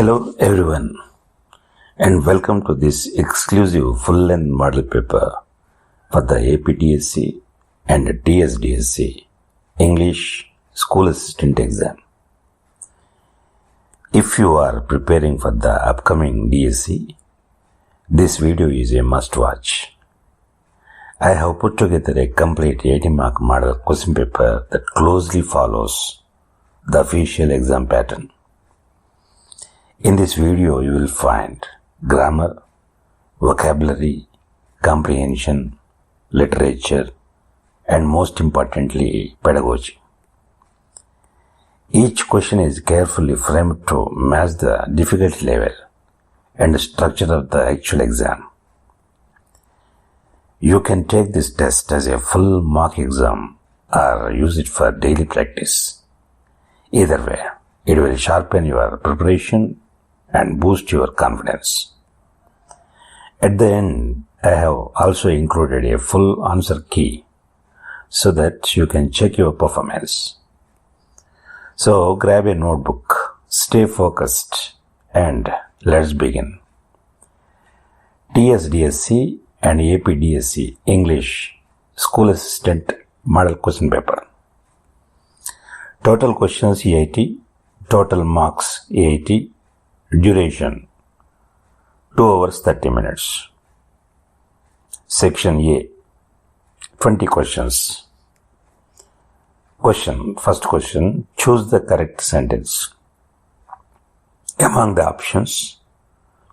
Hello everyone and welcome to this exclusive full-length model paper for the AP DSC and TS DSC English School Assistant exam. If you are preparing for the upcoming DSC, this video is a must-watch. I have put together a complete 80-mark model question paper that closely follows the official exam pattern. In this video, you will find grammar, vocabulary, comprehension, literature, and most importantly, pedagogy. Each question is carefully framed to match the difficulty level and the structure of the actual exam. You can take this test as a full mock exam or use it for daily practice. Either way, it will sharpen your preparation and boost your confidence. At the end, I have also included a full answer key so that you can check your performance. So grab a notebook, stay focused, and let's begin. TS DSC and AP DSC English School Assistant Model Question Paper. Total questions EIT, total marks EIT, duration 2 hours 30 minutes. Section A, 20 questions. First question, choose the correct sentence. Among the options,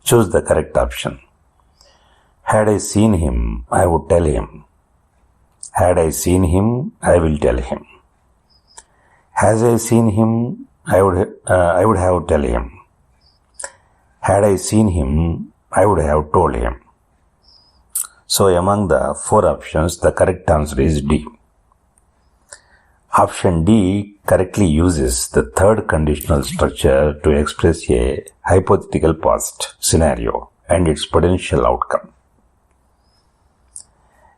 choose the correct option. Had I seen him, I would tell him. Had I seen him, I will tell him. Has I seen him, I would have tell him. Had I seen him, I would have told him. So among the 4 options, the correct answer is D. Option D correctly uses the third conditional structure to express a hypothetical past scenario and its potential outcome.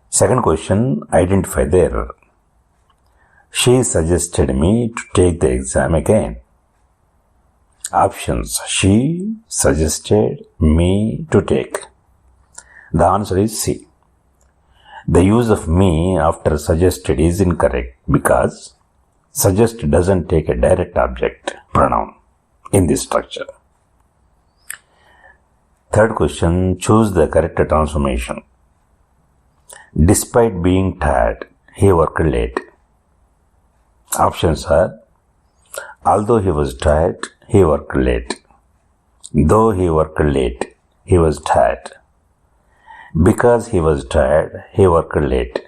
Second question, identify the error. She suggested me to take the exam again. Options, she suggested me to take. The answer is C. The use of me after suggested is incorrect because suggest doesn't take a direct object pronoun in this structure. Third question, choose the correct transformation. Despite being tired, he worked late. Options are, although he was tired, he worked late. Though he worked late, he was tired. Because he was tired, he worked late.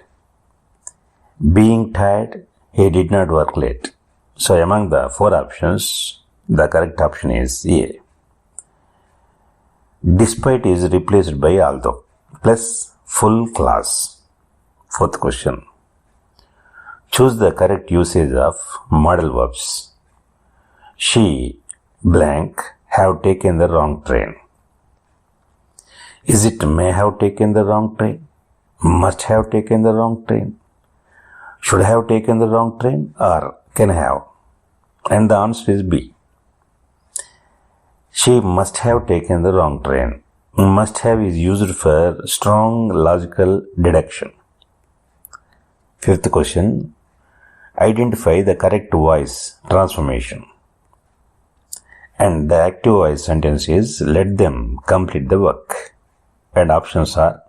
Being tired, he did not work late. So among the 4 options, the correct option is A. Despite is replaced by although plus full clause. Fourth question. Choose the correct usage of modal verbs. She blank have taken the wrong train. Is it may have taken the wrong train? Must have taken the wrong train? Should have taken the wrong train? Or can have? And the answer is B. She must have taken the wrong train. Must have is used for strong logical deduction. Fifth question. Identify the correct voice transformation. And the active voice sentence is, let them complete the work. And options are,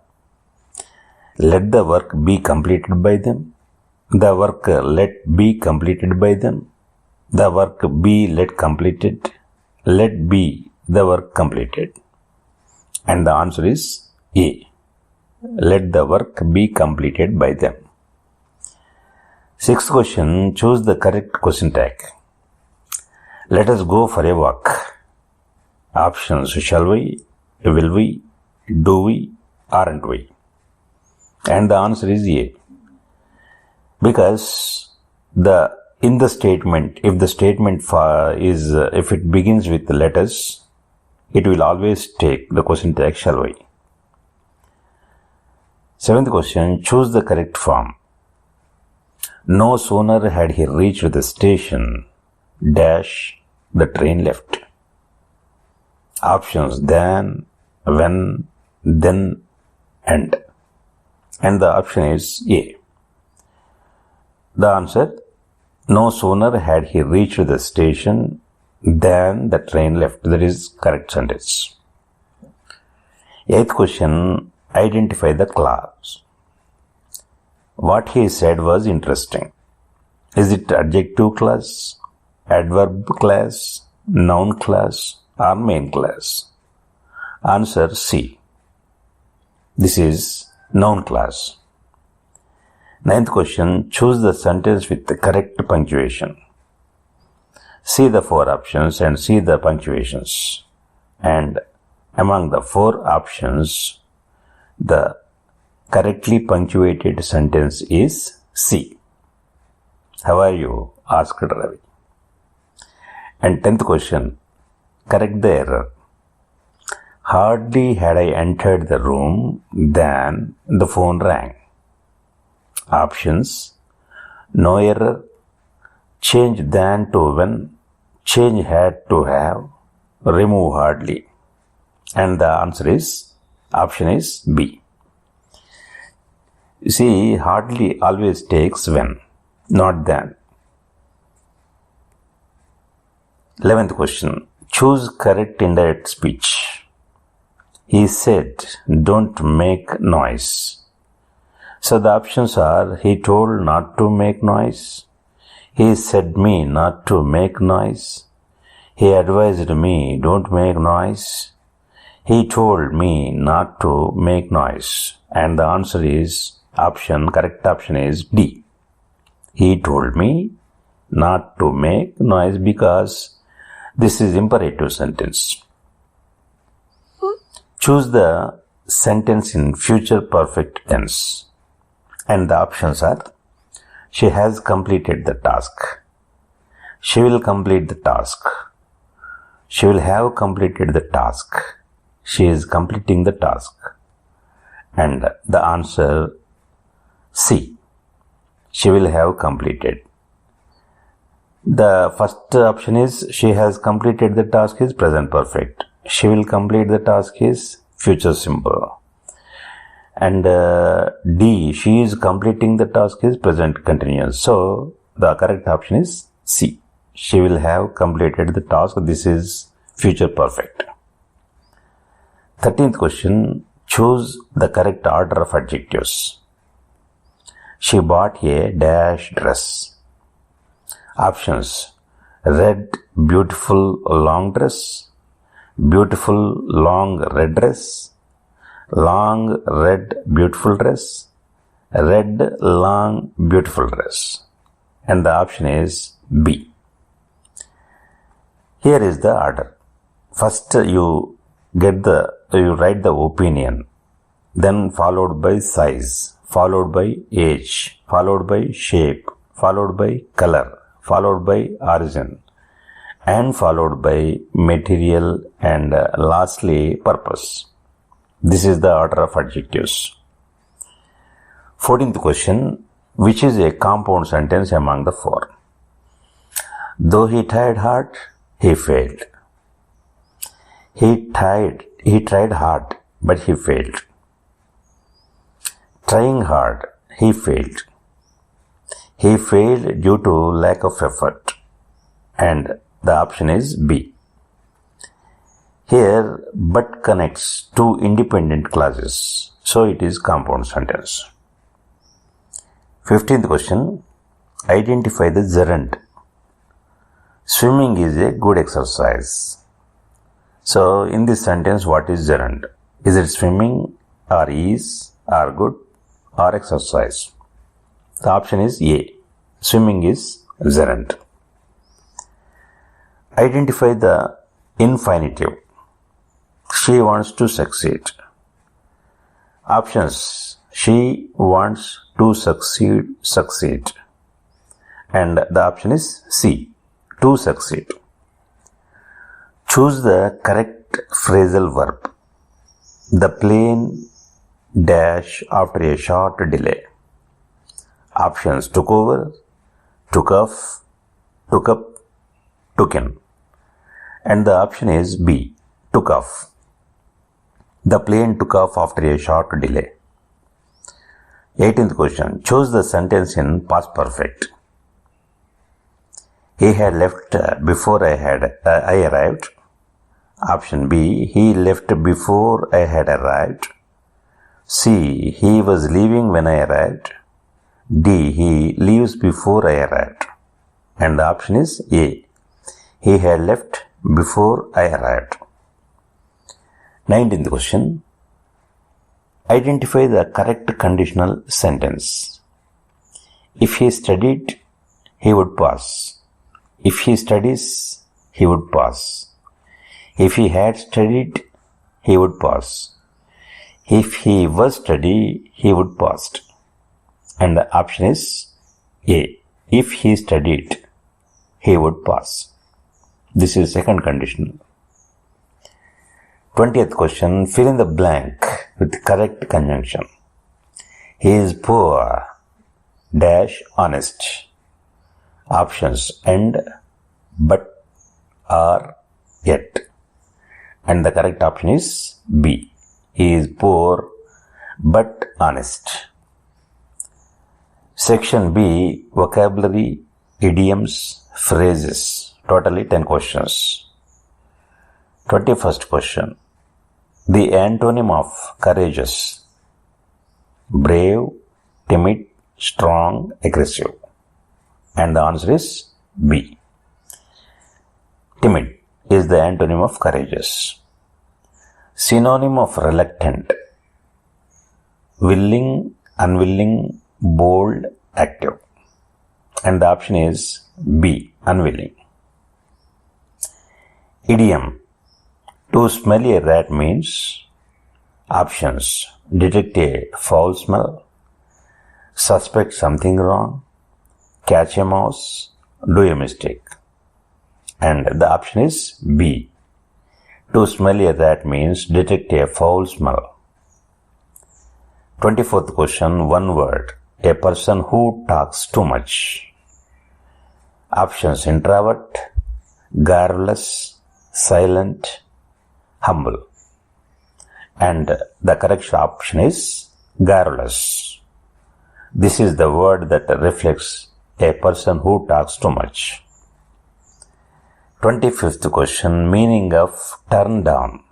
let the work be completed by them. The work let be completed by them. The work be let completed. Let be the work completed. And the answer is A. Let the work be completed by them. Sixth question, choose the correct question tag. Let us go for a walk. Options, shall we, will we, do we, aren't we? And the answer is A. Because in the statement, if the statement if it begins with letters, it will always take the question tag shall we. Seventh question, choose the correct form. No sooner had he reached the station, dash, the train left. Options: than, when, then, and. And the option is A. The answer: no sooner had he reached the station than the train left. That is correct sentence. Eighth question, identify the clause. What he said was interesting. Is it adjective clause, adverb clause, noun clause, or main clause? Answer C. This is noun clause. Ninth question, choose the sentence with the correct punctuation. See the four options and see the punctuations. And among the four options, the correctly punctuated sentence is C. How are you? Asked Ravi. And 10th question, correct the error. Hardly had I entered the room than the phone rang. Options: no error, change than to when, change had to have, remove hardly. And the answer is, option is B. You see, hardly always takes when, not than. 11th question, choose correct indirect speech. He said, don't make noise. So the options are, he told not to make noise. He said me not to make noise. He advised me, don't make noise. He told me not to make noise. And the answer is, correct option is D. He told me not to make noise because this is imperative sentence. Choose the sentence in future perfect tense. And the options are, she has completed the task. She will complete the task. She will have completed the task. She is completing the task. And the answer C. She will have completed. The first option is, she has completed the task is present perfect. She will complete the task is future simple. And D, she is completing the task is present continuous. So the correct option is C. She will have completed the task. This is future perfect. 13th question, choose the correct order of adjectives. She bought a dash dress. Options: red beautiful long dress, beautiful long red dress, long red beautiful dress, red long beautiful dress. And the option is B. Here is the order. First you write the opinion, then followed by size, followed by age, followed by shape, followed by color, followed by origin, and followed by material, and lastly purpose. This is the order of adjectives. 14th question, which is a compound sentence among the four? Though he tried hard, he failed. He tried hard, but he failed. Trying hard, he failed. He failed due to lack of effort. And the option is B. Here, but connects two independent clauses, so it is compound sentence. 15th question, identify the gerund. Swimming is a good exercise. So, in this sentence, what is gerund? Is it swimming, or is, or good, or exercise? The option is A. Swimming is gerund. Identify the infinitive. She wants to succeed. Options: she wants to succeed. And the option is C. To succeed. Choose the correct phrasal verb. The plane dash after a short delay. Options: took over, took off, took up, took in. And the option is B. took off. The plane took off after a short delay. 18th question. Choose the sentence in past perfect. He had left before I arrived. Option B. He left before I had arrived. C. He was leaving when I arrived. D. He leaves before I arrived. And the option is A. He had left before I arrived. 19th question. Identify the correct conditional sentence. If he studied, he would pass. If he studies, he would pass. If he had studied, he would pass. If he was studying, he would pass. And the option is A. If he studied, he would pass. This is second conditional. 20th question. Fill in the blank with correct conjunction. He is poor, dash, honest. Options and, but, or, yet. And the correct option is B. He is poor, but honest. Section B. Vocabulary, idioms, phrases. Totally 10 questions. 21st question. The antonym of courageous. Brave, timid, strong, aggressive. And the answer is B. Timid is the antonym of courageous. Synonym of reluctant. Willing, unwilling, bold, active. And the option is B. Unwilling. Idiom. To smell a rat means. Options. Detect a foul smell. Suspect something wrong. Catch a mouse. Do a mistake. And the option is B. To smell a rat means detect a foul smell. 24th question. One word. A person who talks too much. Options. Introvert, garrulous, silent, humble. And the correct option is garrulous. This is the word that reflects a person who talks too much. 25th question. Meaning of turn down.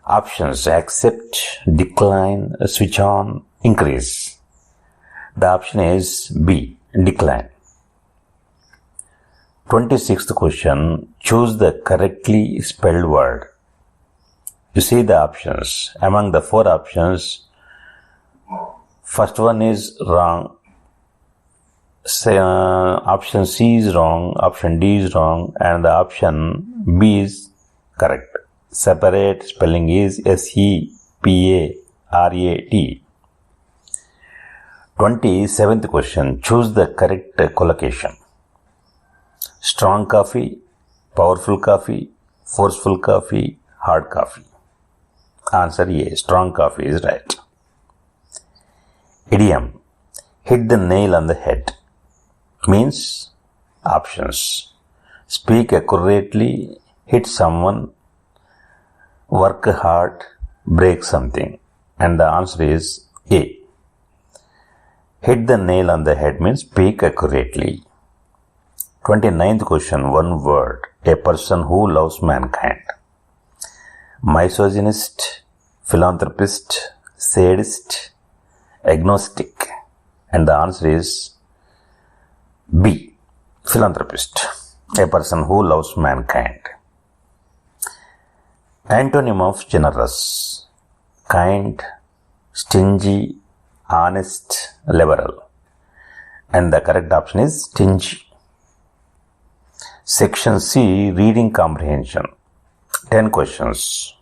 Options. Accept, decline, switch on, increase. The option is B. Decline. 26th question. Choose the correctly spelled word. You see the options. Among the 4 options, first one is wrong. Option C is wrong. Option D is wrong. And the option B is correct. Separate spelling is SEPARAT. 27th question. Choose the correct collocation. Strong coffee, powerful coffee, forceful coffee, hard coffee. Answer A. Strong coffee is right. Idiom. Hit the nail on the head. Means options. Speak accurately, hit someone, work hard, break something. And the answer is A. Hit the nail on the head means speak accurately. 29th question. One word. A person who loves mankind. Misogynist, philanthropist, sadist, agnostic. And the answer is B. Philanthropist. A person who loves mankind. Antonym of generous. Kind, stingy, honest, liberal. And the correct option is stingy. Section C. Reading comprehension. 10 questions.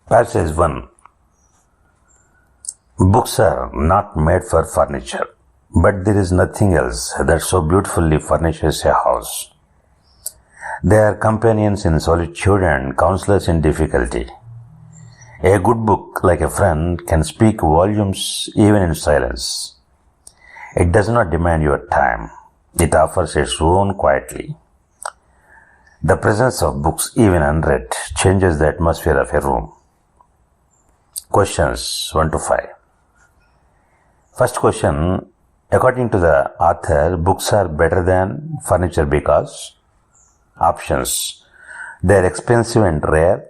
Passage 1. Books are not made for furniture, but there is nothing else that so beautifully furnishes a house. They are companions in solitude and counselors in difficulty. A good book, like a friend, can speak volumes even in silence. It does not demand your time. It offers its own quietly. The presence of books, even unread, changes the atmosphere of a room. Questions 1 to 5. First question, according to the author, books are better than furniture because options. They are expensive and rare.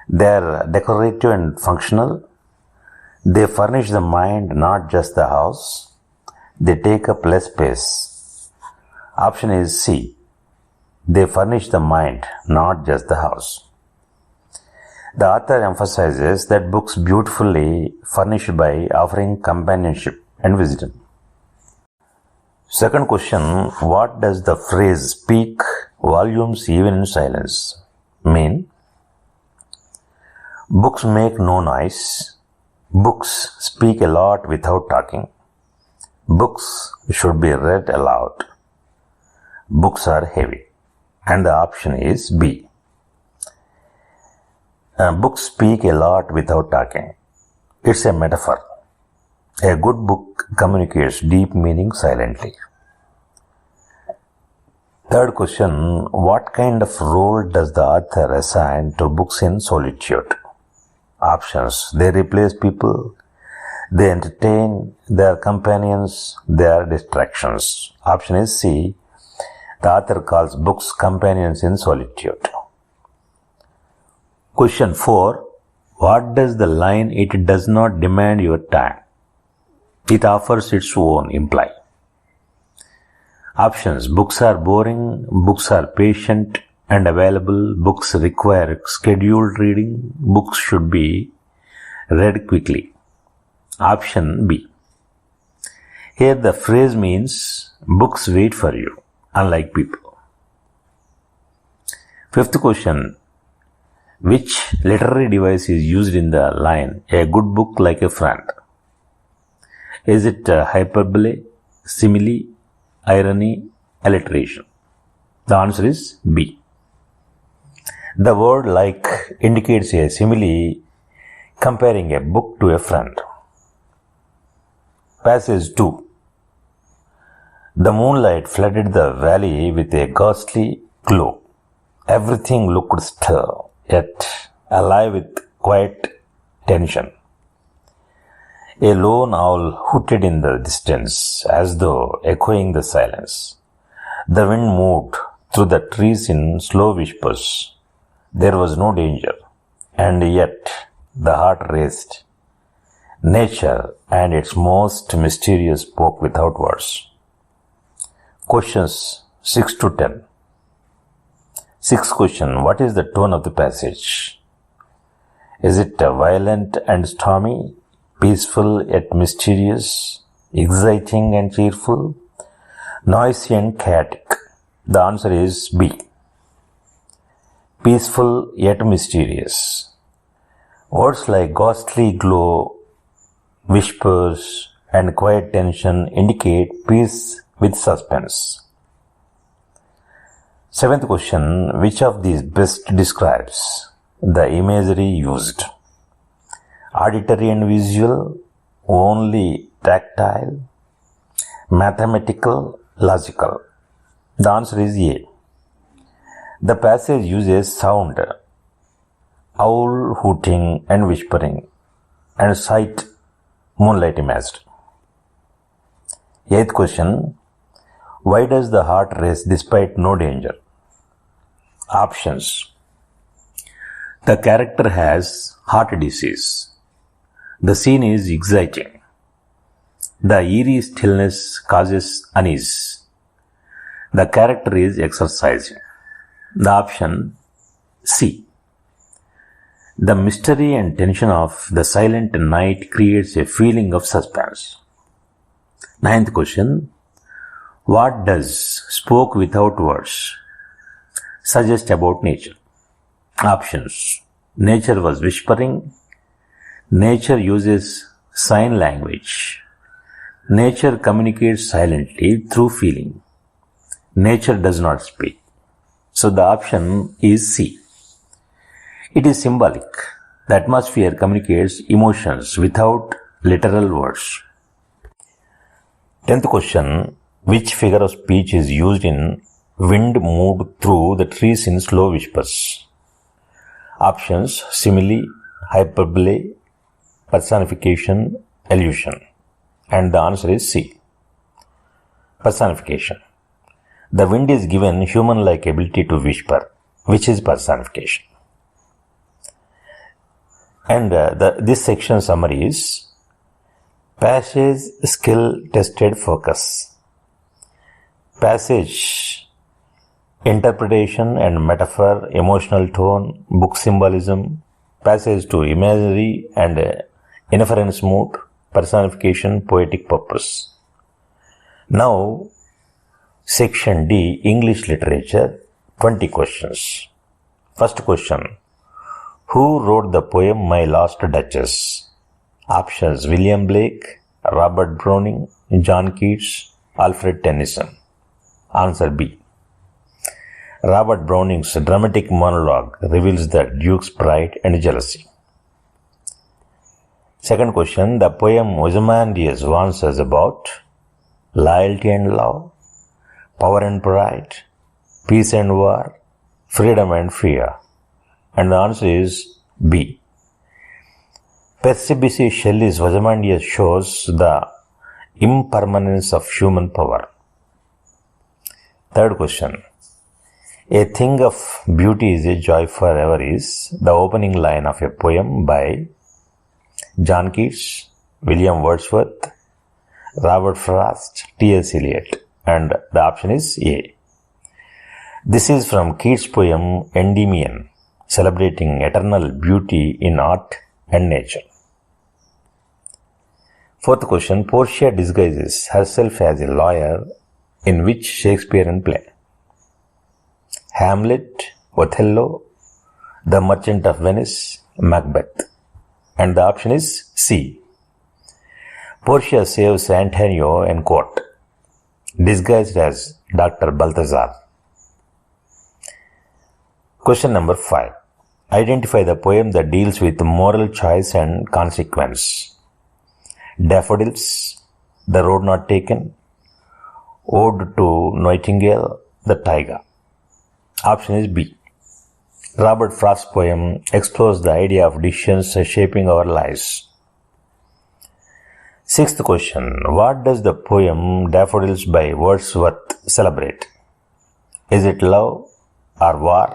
They are decorative and functional. They furnish the mind, not just the house. They take up less space. Option is C. They furnish the mind, not just the house. The author emphasizes that books beautifully furnished by offering companionship and wisdom. Second question, what does the phrase speak volumes even in silence mean? Books make no noise. Books speak a lot without talking. Books should be read aloud. Books are heavy. And the option is B. Books speak a lot without talking. It's a metaphor. A good book communicates deep meaning silently. Third question, what kind of role does the author assign to books in solitude? Options, they replace people, they entertain, they are companions, they are distractions. Option is C. The author calls books companions in solitude. Question 4. What does the line "it does not demand your time, it offers its own" imply? Options. Books are boring, books are patient and available, books require scheduled reading, books should be read quickly. Option B. Here the phrase means books wait for you, unlike people. Fifth question. Which literary device is used in the line, a good book like a friend? Is it hyperbole, simile, irony, alliteration? The answer is B. The word like indicates a simile comparing a book to a friend. Passage 2. The moonlight flooded the valley with a ghostly glow. Everything looked still, yet alive with quiet tension. A lone owl hooted in the distance, as though echoing the silence. The wind moved through the trees in slow whispers. There was no danger, and yet the heart raced. Nature and its most mysterious spoke without words. Questions 6 to 10. Sixth question, what is the tone of the passage? Is it violent and stormy, peaceful yet mysterious, exciting and cheerful, noisy and chaotic? The answer is B. Peaceful yet mysterious. Words like ghostly glow, whispers, and quiet tension indicate peace with suspense. Seventh question, which of these best describes the imagery used? Auditory and visual, only tactile, mathematical, logical? The answer is A. The passage uses sound, owl hooting and whispering, and sight, moonlight imaged. Eighth question, why does the heart race despite no danger? Options. The character has heart disease. The scene is exciting. The eerie stillness causes unease. The character is exercising. The option C. The mystery and tension of the silent night creates a feeling of suspense. Ninth question. What does "spoke without words" suggest about nature? Options. Nature was whispering. Nature uses sign language. Nature communicates silently through feeling. Nature does not speak. So the option is C. It is symbolic. The atmosphere communicates emotions without literal words. 10th question. Which figure of speech is used in wind moved through the trees in slow whispers? Options: simile, hyperbole, personification, illusion. And the answer is C. Personification. The wind is given human-like ability to whisper, which is personification. And this section summary is: passage skill tested focus. Passage interpretation and metaphor, emotional tone, book symbolism. Passage to imagery and inference mood, personification, poetic purpose. Now, section D, English literature, 20 questions. First question: who wrote the poem My Lost Duchess? Options: William Blake, Robert Browning, John Keats, Alfred Tennyson. Answer B. Robert Browning's dramatic monologue reveals the Duke's pride and jealousy. Second question: the poem Ozymandias warns us about loyalty and love, power and pride, peace and war, freedom and fear. And the answer is B. Percy B.C. Shelley's Ozymandias shows the impermanence of human power. Third question: a thing of beauty is a joy forever is the opening line of a poem by John Keats, William Wordsworth, Robert Frost, T.S. Eliot. And the option is A. This is from Keats' poem Endymion, celebrating eternal beauty in art and nature. Fourth question: Portia disguises herself as a lawyer in which Shakespearean play? Hamlet, Othello, The Merchant of Venice, Macbeth. And the option is C. Portia saves Antonio in court, disguised as Dr. Balthazar. Question number 5. Identify the poem that deals with moral choice and consequence. Daffodils, The Road Not Taken, Ode to Nightingale, The Tiger. Option is B. Robert Frost's poem explores the idea of decisions shaping our lives. Sixth question: what does the poem Daffodils by Wordsworth celebrate? Is it love or war,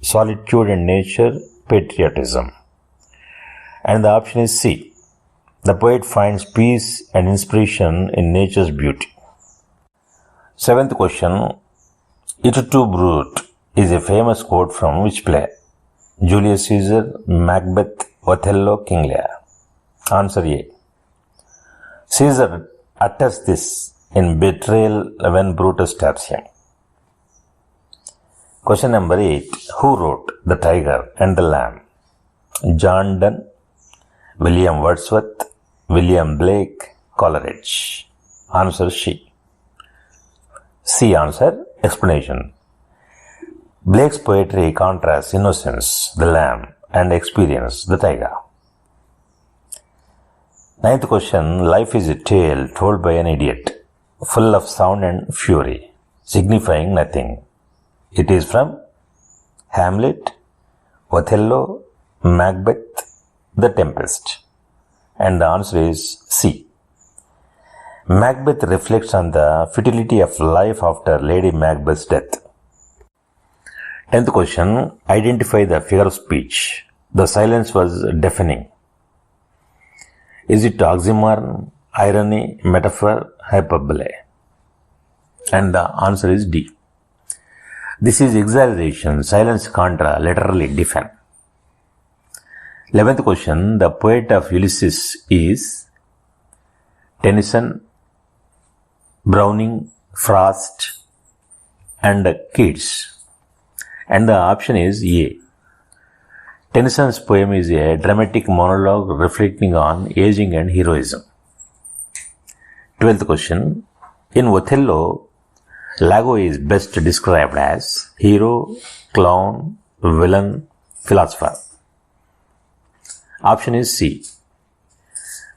solitude and nature, patriotism? And the option is C. The poet finds peace and inspiration in nature's beauty. Seventh question: "It too brute" is a famous quote from which play? Julius Caesar, Macbeth, Othello, King Lear. Answer A. Caesar utters this in betrayal when Brutus stabs him. Question number 8. Who wrote The Tiger and the Lamb? John Donne, William Wordsworth, William Blake, Coleridge. Answer C answer. Explanation. Blake's poetry contrasts innocence, the lamb, and experience, the tiger. Ninth question. Life is a tale told by an idiot, full of sound and fury, signifying nothing. It is from Hamlet, Othello, Macbeth, The Tempest. And the answer is C. Macbeth reflects on the futility of life after Lady Macbeth's death. 10th question. Identify the figure of speech. The silence was deafening. Is it oxymoron, irony, metaphor, hyperbole? And the answer is D. This is exaggeration. Silence contra literally deafen. 11th question. The poet of Ulysses is Tennyson, Browning, Frost, and Keats. And the option is A. Tennyson's poem is a dramatic monologue reflecting on aging and heroism. 12th question. In Othello, Iago is best described as hero, clown, villain, philosopher. Option is C.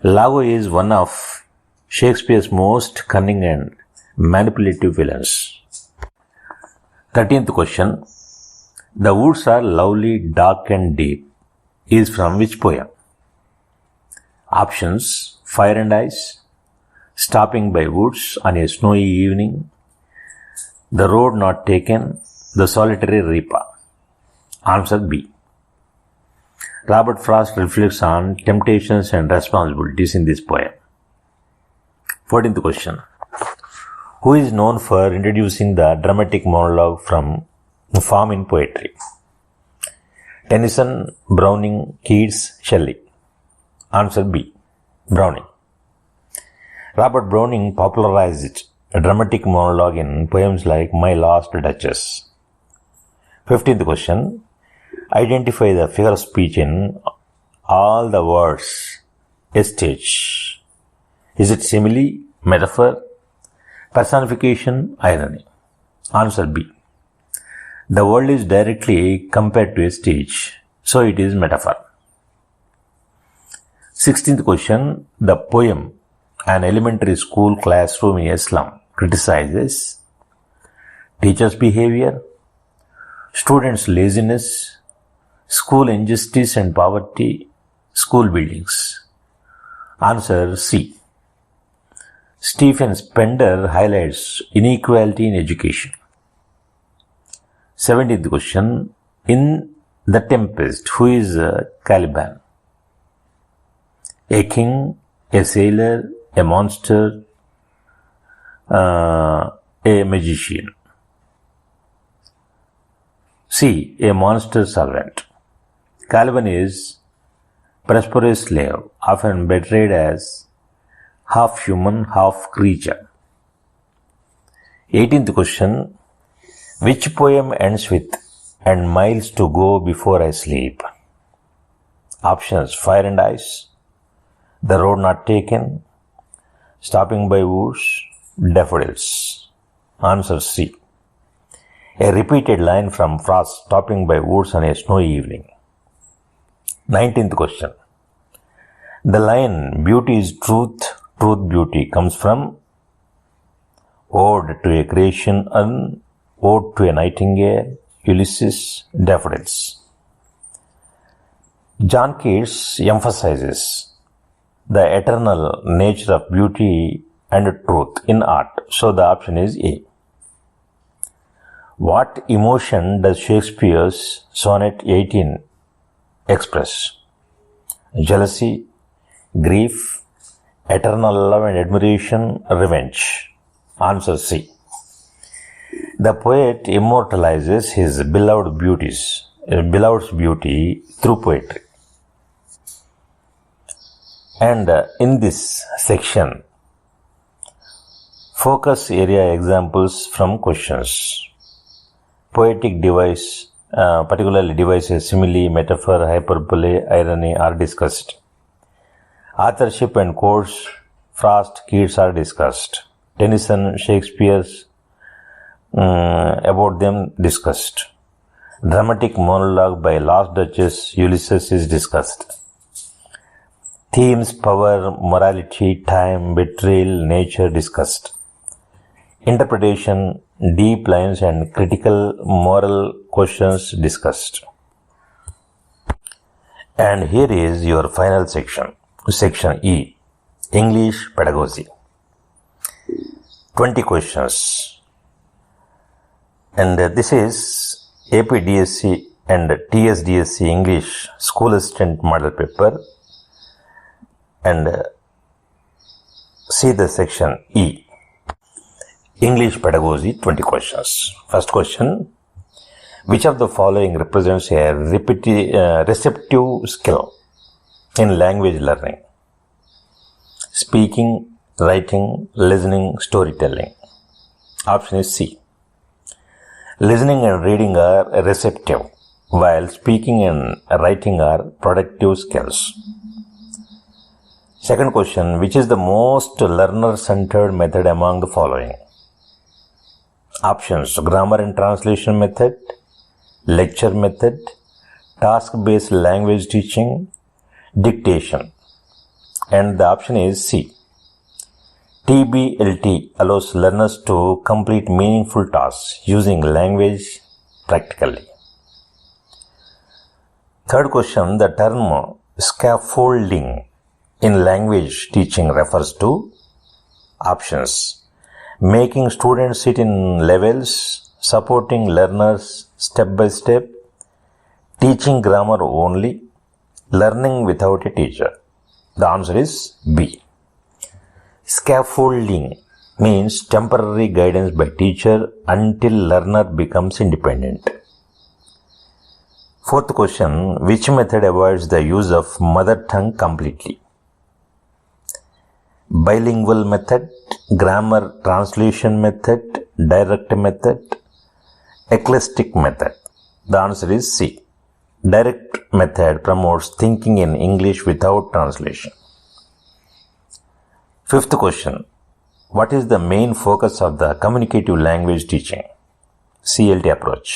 Iago is one of Shakespeare's most cunning and manipulative villains. 13th question. The woods are lovely, dark and deep is from which poem? Options: Fire and Ice, Stopping by Woods on a Snowy Evening, The Road Not Taken, The Solitary Reaper. Answer B. Robert Frost reflects on temptations and responsibilities in this poem. 14th question. Who is known for introducing the dramatic monologue form in poetry? Tennyson, Browning, Keats, Shelley. Answer B. Browning. Robert Browning popularized a dramatic monologue in poems like My Lost Duchess. 15th question. Identify the figure of speech in all the words. A stage. Is it simile, metaphor, personification, irony? Answer B. The world is directly compared to a stage, so it is metaphor. 16th question. The poem An Elementary School Classroom in a Slum criticizes teachers' behavior, students' laziness, school injustice and poverty, school buildings. Answer C. Stephen Spender highlights inequality in education. 17th question. In The Tempest, who is Caliban? A king, a sailor, a monster, a magician. C. A monster servant. Caliban is prosperous slave, often portrayed as half human, half creature. 18th question. Which poem ends with "and miles to go before I sleep"? Options: Fire and Ice, The Road Not Taken, Stopping by Woods, Daffodils. Answer C. A repeated line from Frost, Stopping by Woods on a Snowy Evening. 19th question. The line "Beauty is truth, truth beauty" comes from Ode to a Creation, Ode to a Nightingale, Ulysses, Daffodils. John Keats emphasizes the eternal nature of beauty and truth in art, so the option is A. What emotion does Shakespeare's Sonnet 18 express? Jealousy, grief, eternal love and admiration, revenge. Answer C. The poet immortalizes his beloved's beauty through poetry. And in this section, focus area examples from questions. Poetic device, particularly devices, simile, metaphor, hyperbole, irony are discussed. Authorship and quotes, Frost, Keats are discussed. Tennyson, Shakespeare's about them discussed. Dramatic monologue by Lost Duchess, Ulysses is discussed. Themes: power, morality, time, betrayal, nature discussed. Interpretation: deep lines and critical moral questions discussed. And here is your final section. Section E. English Pedagogy. 20 questions. And this is AP DSC and TS DSC English School Assistant Model Paper. And see the section E. English Pedagogy, 20 questions. First question. Which of the following represents a receptive skill in language learning? Speaking, writing, listening, storytelling. Option is C. Listening and reading are receptive, while speaking and writing are productive skills. Second question. Which is the most learner-centered method among the following? Options: grammar and translation method, lecture method, task-based language teaching, dictation. And the option is C. TBLT allows learners to complete meaningful tasks using language practically. Third question, the term scaffolding in language teaching refers to options: making students sit in levels, supporting learners step by step, teaching grammar only, learning without a teacher. The answer is B. Scaffolding means temporary guidance by teacher until learner becomes independent. Fourth question, which method avoids the use of mother tongue completely? Bilingual method, grammar translation method, direct method, eclectic method. The answer is C. Direct method promotes thinking in English without translation. Fifth question, what is the main focus of the communicative language teaching? CLT approach.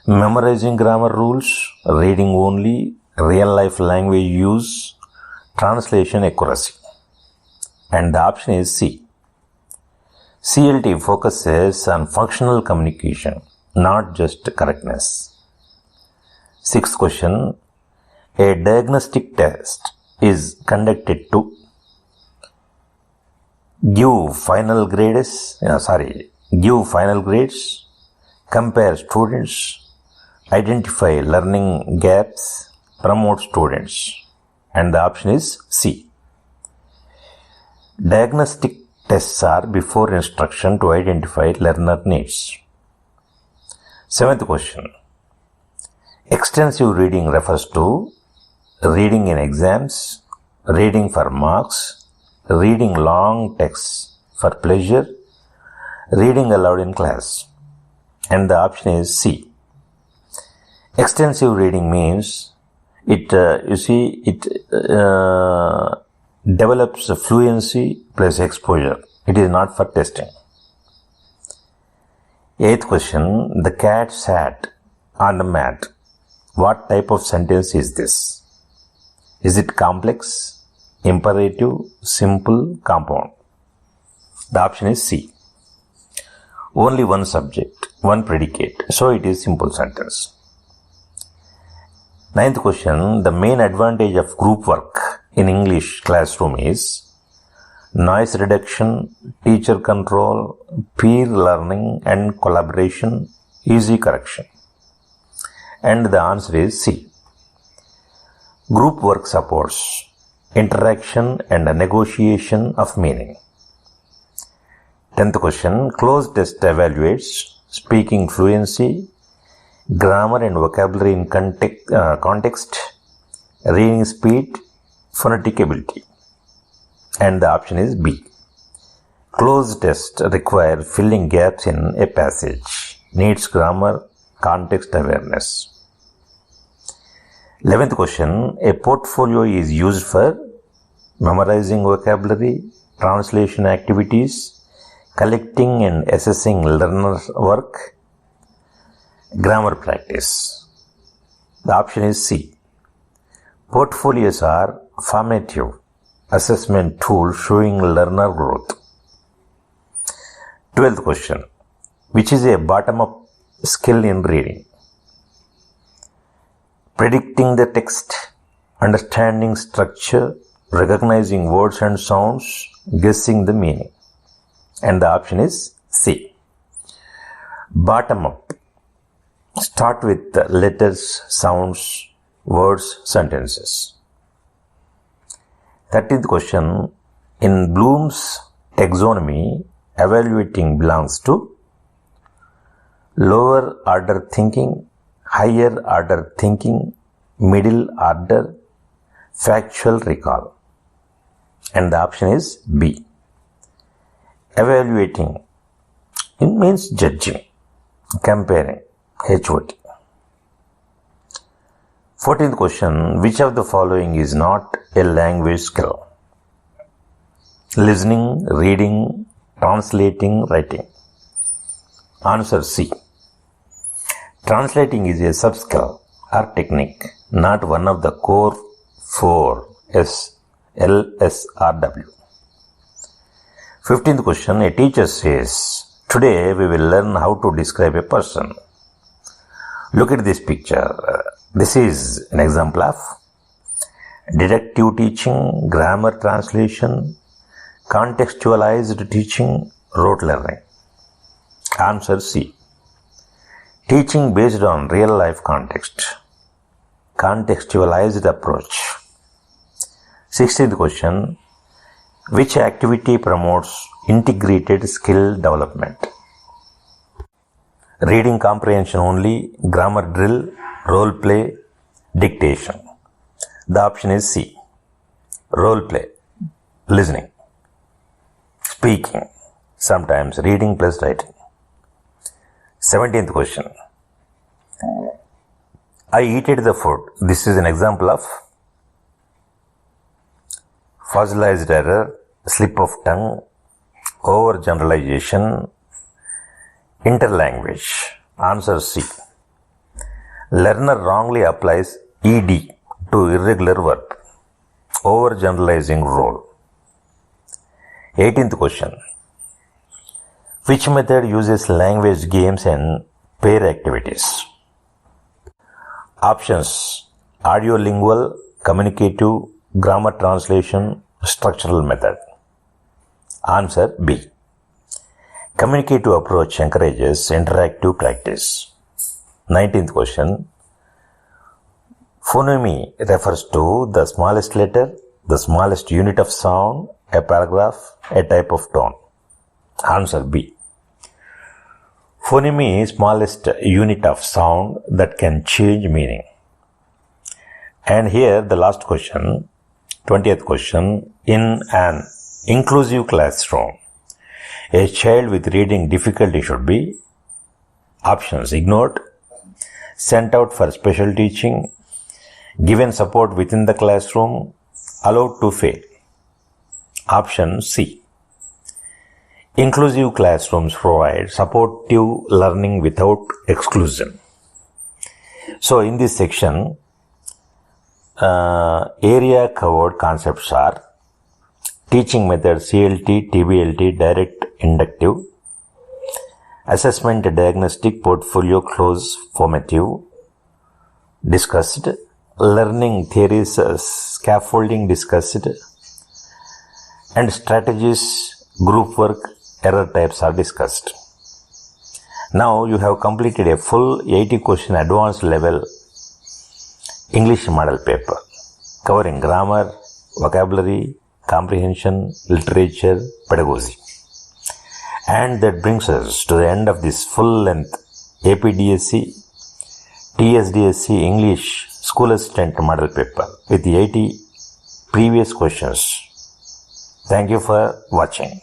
Memorizing grammar rules, reading only, real life language use, translation accuracy. And the option is C. CLT focuses on functional communication, not just correctness. Sixth question, a diagnostic test is conducted to give final grades, compare students, identify learning gaps, promote students. And the option is C. Diagnostic tests are before instruction to identify learner needs. Seventh question. Extensive reading refers to reading in exams, reading for marks, reading long texts for pleasure, reading aloud in class. And the option is C. Extensive reading means it develops fluency plus exposure. It is not for testing. Eighth question, the cat sat on the mat. What type of sentence is this? Is it complex, imperative, simple, compound? The option is C. Only one subject, one predicate. So it is simple sentence. Ninth question, the main advantage of group work in English classroom is noise reduction, teacher control, peer learning and collaboration, easy correction. And the answer is C. Group work supports interaction and negotiation of meaning. 10th question, closed test evaluates speaking fluency, grammar and vocabulary in context, reading speed, phonetic ability. And the option is B. Closed tests require filling gaps in a passage, needs grammar, context awareness. 11th question, a portfolio is used for memorizing vocabulary, translation activities, collecting and assessing learner's work, grammar practice. The option is C. Portfolios are formative assessment tools showing learner growth. 12th question, which is a bottom-up skill in reading? Predicting the text, understanding structure, recognizing words and sounds, guessing the meaning. And the option is C. Bottom-up. Start with letters, sounds, words, sentences. 13th question. In Bloom's taxonomy, evaluating belongs to lower order thinking, higher order thinking, middle order, factual recall. And the option is B. Evaluating, it means judging, comparing, HOT. 14th question, which of the following is not a language skill? Listening, reading, translating, writing. Answer C. Translating is a sub-skill or technique, not one of the core 4 LSRW. 15th question, a teacher says, today we will learn how to describe a person. Look at this picture. This is an example of deductive teaching, grammar translation, contextualized teaching, rote learning. Answer C. Teaching based on real life context. Contextualized approach. 16th question. Which activity promotes integrated skill development? Reading comprehension only, grammar drill, role play, dictation. The option is C. Role play, listening, speaking, sometimes reading plus writing. 17th question. I eated the food. This is an example of fossilized error, slip of tongue, overgeneralization, interlanguage. Answer C. Learner wrongly applies ed to irregular verb, overgeneralizing role. 18th question. Which method uses language games and pair activities? Options: audiolingual, communicative, grammar translation, structural method. Answer B. Communicative approach encourages interactive practice. 19th question. Phoneme refers to the smallest letter, the smallest unit of sound, a paragraph, a type of tone. Answer B. Phoneme is smallest unit of sound that can change meaning. And here the last question, 20th question. In an inclusive classroom, a child with reading difficulty should be: options: ignored, sent out for special teaching, given support within the classroom, allowed to fail. Option C. Inclusive classrooms provide supportive learning without exclusion. So in this section, area covered concepts are teaching method CLT, TBLT, direct, inductive, assessment, diagnostic, portfolio, close, formative, discussed, learning theories, scaffolding discussed, and strategies, group work, error types are discussed. Now you have completed a full 80 question advanced level English model paper covering grammar, vocabulary, comprehension, literature, pedagogy. And that brings us to the end of this full length AP DSC TS DSC English School Assistant model paper with 80 previous questions. Thank you for watching.